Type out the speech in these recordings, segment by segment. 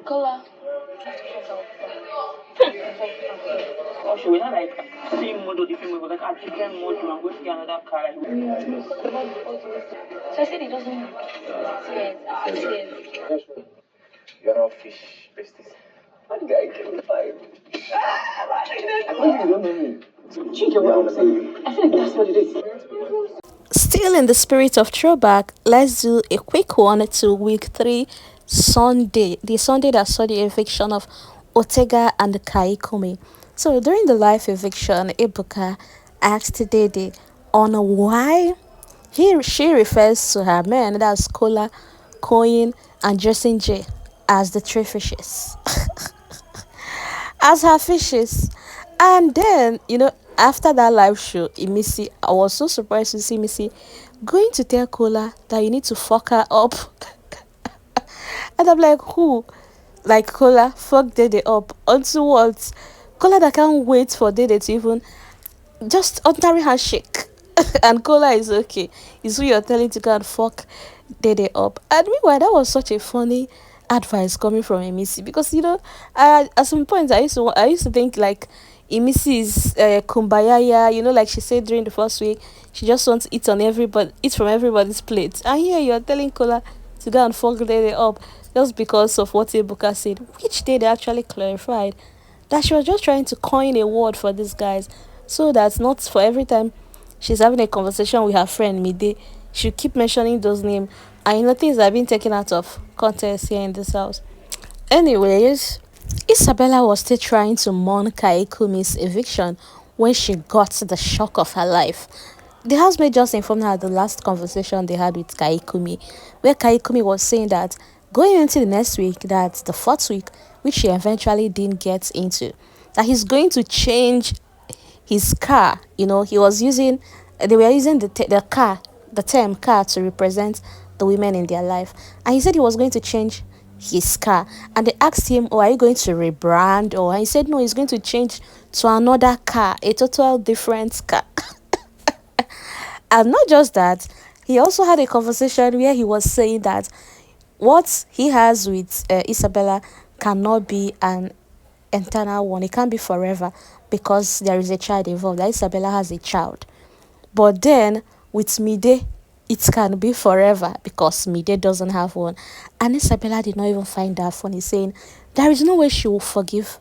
Kola. Or she will not like same mode or different mode, but like a different mode and go to get another car. Like, So I said he doesn't see it. You're not fish besties. What guy can find? I told you don't know me. Chicken, what I'm saying. I feel like that's what it is. Still in the spirit of throwback, let's do a quick one to week 3 Sunday, the Sunday that saw the eviction of Otega and Kayikumi. So during the live eviction, Ibuka asked Dede on why she refers to her men, that's Kola, Koyin and Dressing J, as the three fishes. As her fishes. And then, after that live show, Imisi, I was so surprised to see Imisi going to tell Kola that you need to fuck her up. And I'm like, who? Like Kola, fuck Dede up. Onto what? Kola that can't wait for Dede to even just ordinary handshake. And Kola is okay. Is who you're telling to go and fuck Dede up. And meanwhile, that was such a funny advice coming from Imisi, because at some point I used to think like Imisi is kumbaya, like she said during the first week, she just wants to eat from everybody's plate. And here you're telling Kola to go and fuck Dede up just because of what Ibuka said, which Dede actually clarified that she was just trying to coin a word for these guys, so that's not for every time she's having a conversation with her friend Mide, she'll keep mentioning those names. And things are being taken out of context here in this house. Anyways, Isabella was still trying to mourn Kayikumi's eviction when she got the shock of her life. The housemate just informed her the last conversation they had with Kayikumi, where Kayikumi was saying that going into the next week, that's the 4th week, which she eventually didn't get into, that he's going to change his car. They were using the term car to represent the women in their life. And he said he was going to change his car. And they asked him, are you going to rebrand? Or he said, no, he's going to change to another car, a total different car. And not just that, he also had a conversation where he was saying that what he has with Isabella cannot be an internal one. It can't be forever because there is a child involved. That Isabella has a child. But then with Mide, it can be forever because Mide doesn't have one. And Isabella did not even find that funny, saying there is no way she will forgive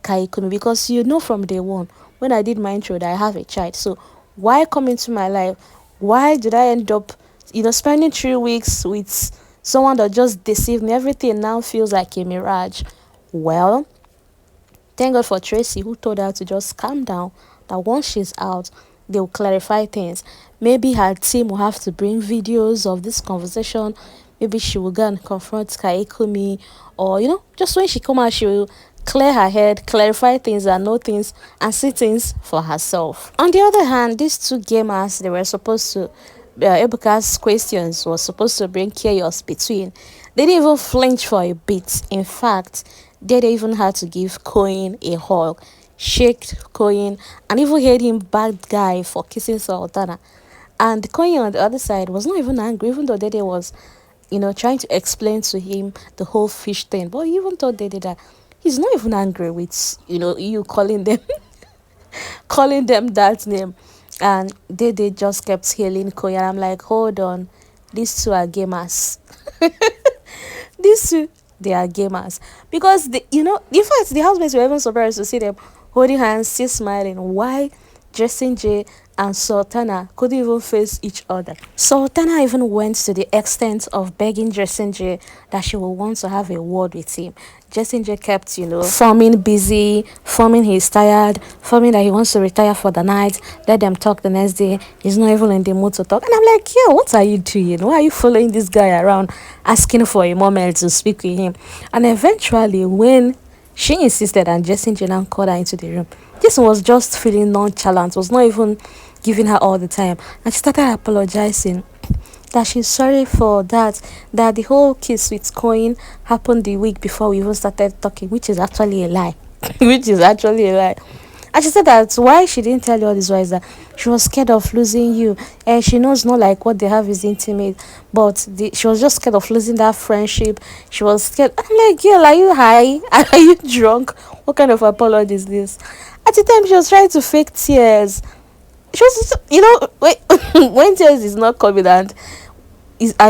Kayikumi, because from day one when I did my intro that I have a child. So why come into my life? Why did I end up spending 3 weeks with someone that just deceived me? Everything now feels like a mirage. Well, thank God for Tracy, who told her to just calm down, that once she's out, they'll clarify things. Maybe her team will have to bring videos of this conversation. Maybe she will go and confront Kayikumi, or just when she come out, she will clear her head, clarify things and know things and see things for herself. On the other hand, these two gamers, they were supposed to Ibuka's questions was supposed to bring chaos between. They didn't even flinch for a bit. In fact, they even had to give Koyin a hug, shake Koyin, and even hate him bad guy for kissing Sultana. And Koyin on the other side was not even angry, even though Dede was, trying to explain to him the whole fish thing. But he even told Dede that he's not even angry with, you calling them, calling them that name. And Dede just kept hailing Koyin. I'm like, hold on, these two are gamers. These two, they are gamers, because in fact the housemates were even surprised to see them holding hands, still smiling. Why Dressing J and Sultana couldn't even face each other. Sultana even went to the extent of begging Dressing J that she will want to have a word with him. Dressing J kept, forming busy, forming he's tired, forming that he wants to retire for the night, let them talk the next day. He's not even in the mood to talk. And I'm like, yo, what are you doing? Why are you following this guy around, asking for a moment to speak with him? And eventually, when she insisted and Dressing J now called her into the room, this was just feeling nonchalant, was not even giving her all the time. And she started apologizing that she's sorry for that the whole kiss with Koyin happened the week before we even started talking, which is actually a lie. Which is actually a lie. And she said that why she didn't tell you all this why is that she was scared of losing you. And she knows not like what they have is intimate, but she was just scared of losing that friendship. She was scared. I'm like, girl, are you high? Are you drunk? What kind of apology is this? At the time, she was trying to fake tears. She was, wait, when tears is not coming and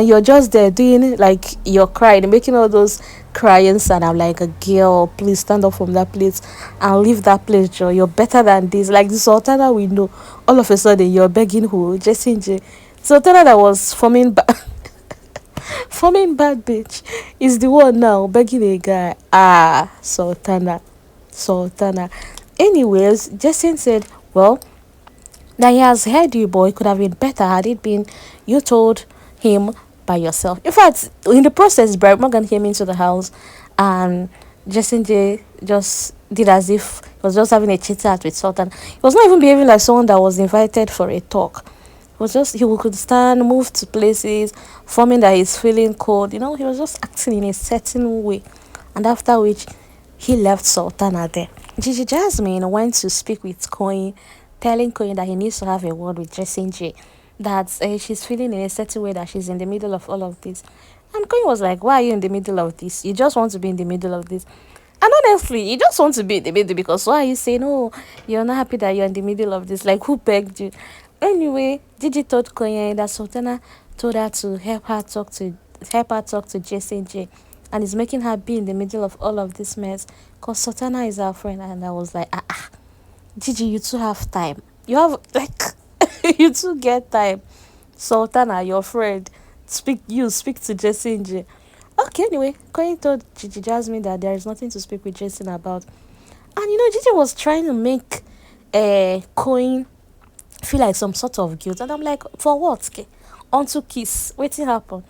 you're just there doing like you're crying, making all those crying sound. I'm like, a girl, please stand up from that place and leave that place, Joe. You're better than this. Like the Sultana we know, all of a sudden you're begging who? Jessie J. Sultana that was forming bad bitch is the one now begging a guy. Sultana. Anyways, Jessie said, well, that he has heard you, but it could have been better had it been you told him by yourself. In fact, in the process, Brad Morgan came into the house and Justin J just did as if he was just having a chit chat with Sultan. He was not even behaving like someone that was invited for a talk. It was just he could stand, move to places, forming that he's feeling cold. He was just acting in a certain way. And after which he left Sultana there. Gigi Jasmine went to speak with Koyin, telling Koyin that he needs to have a word with Jessie J. That she's feeling in a certain way that she's in the middle of all of this. And Koyin was like, why are you in the middle of this? You just want to be in the middle of this. And honestly, you just want to be in the middle because why are you saying, oh, you're not happy that you're in the middle of this? Like, who begged you? Anyway, Gigi told Koyin that Sultana told her to help her talk to Jessie J, and is making her be in the middle of all of this mess because Sultana is our friend. And I was like, Gigi, you two have time. You have like you two get time. Sultana, your friend, speak to Jessie J. Okay, anyway, Koyin told Gigi Jasmine that there is nothing to speak with Jason about. And Gigi was trying to make Koyin feel like some sort of guilt. And I'm like, for what? Okay? Onto kiss. Waiting happen.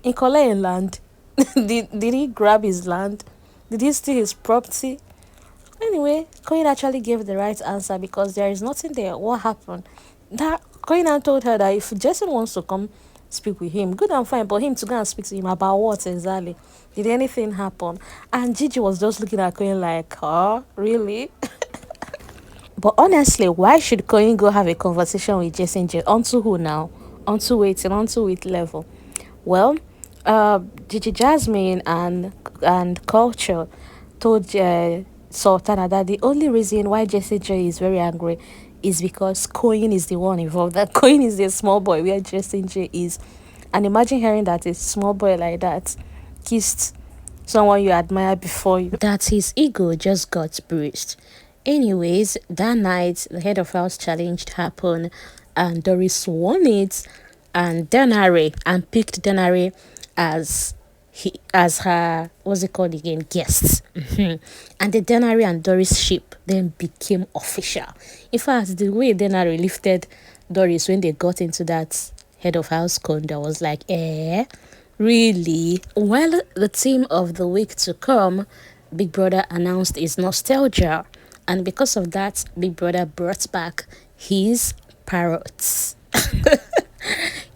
In Kola in land. did he grab his land? Did he steal his property? Anyway, Koyin actually gave the right answer because there is nothing there. What happened? That Koyin told her that if Jason wants to come speak with him, good and fine, but him to go and speak to him about what exactly? Did anything happen? And Gigi was just looking at Koyin like, really? But honestly, why should Koyin go have a conversation with Jason J? Onto who now? Onto waiting, onto with level. Well, Gigi Jasmine and Culture told Sultana that the only reason why Jessie J is very angry is because Koyin is the one involved. That Koyin is the small boy where Jessie J is. And imagine hearing that a small boy like that kissed someone you admire before you. That his ego just got bruised. Anyways, that night, the head of house challenge happened and Doris won it and picked Denare as her what's it called again, guests. And the Denare and Doris ship then became official. In fact, the way Denare lifted Doris when they got into that head of house condo was like, really? Well, the theme of the week to come, Big Brother announced is nostalgia, and because of that, Big Brother brought back his parrots.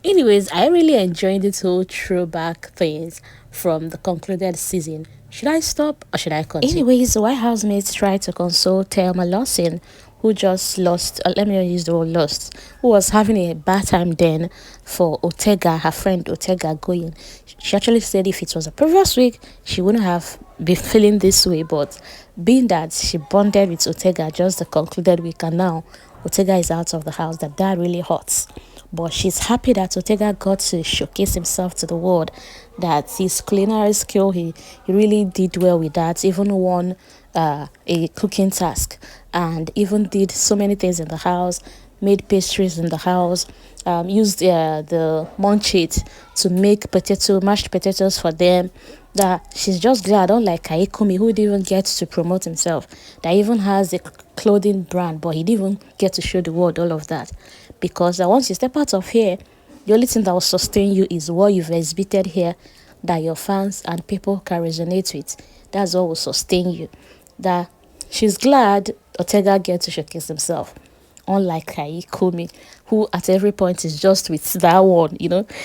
Anyways, I really enjoyed this whole throwback things from the concluded season. Should I stop or should I continue? Anyways, the White housemates tried to console Thelma Lawson, who just lost, let me not use the word lost, who was having a bad time then for Otega, her friend Otega going. She actually said if it was a previous week, she wouldn't have been feeling this way, but being that she bonded with Otega just the concluded week and now Otega is out of the house, that really hurts. But she's happy that Otega got to showcase himself to the world, that his culinary skill, he really did well with that, even won a cooking task, and even did so many things in the house, made pastries in the house, used the munchit to make mashed potatoes for them. That she's just glad, unlike Kayikumi, who didn't even get to promote himself, that even has a clothing brand, but he didn't even get to show the world all of that. Because once you step out of here, the only thing that will sustain you is what you've exhibited here, that your fans and people can resonate with. That's what will sustain you. That she's glad Otega gets to showcase himself, unlike Kayikumi, who at every point is just with that one,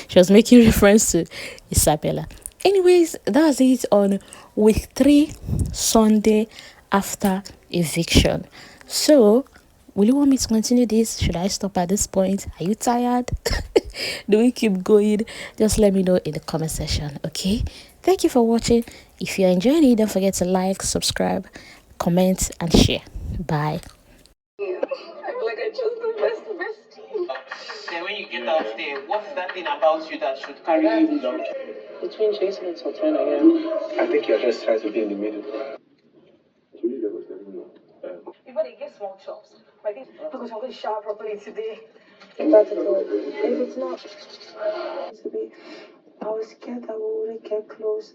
she was making reference to Isabella. Anyways, that's it on week 3, Sunday after eviction. So, will you want me to continue this? Should I stop at this point? Are you tired? Do we keep going? Just let me know in the comment section, okay? Thank you for watching. If you're enjoying it, don't forget to like, subscribe, comment, and share. Bye. I feel like I chose the best team. Then when you get out there, what's that thing about you that should carry you down? Between Jason and Sultana, yeah. I think you're just trying to be in the middle. Everybody get small chops. Like this, because I'm going to shower properly today. That's it. If it's not, to be, I was scared that we wouldn't get close.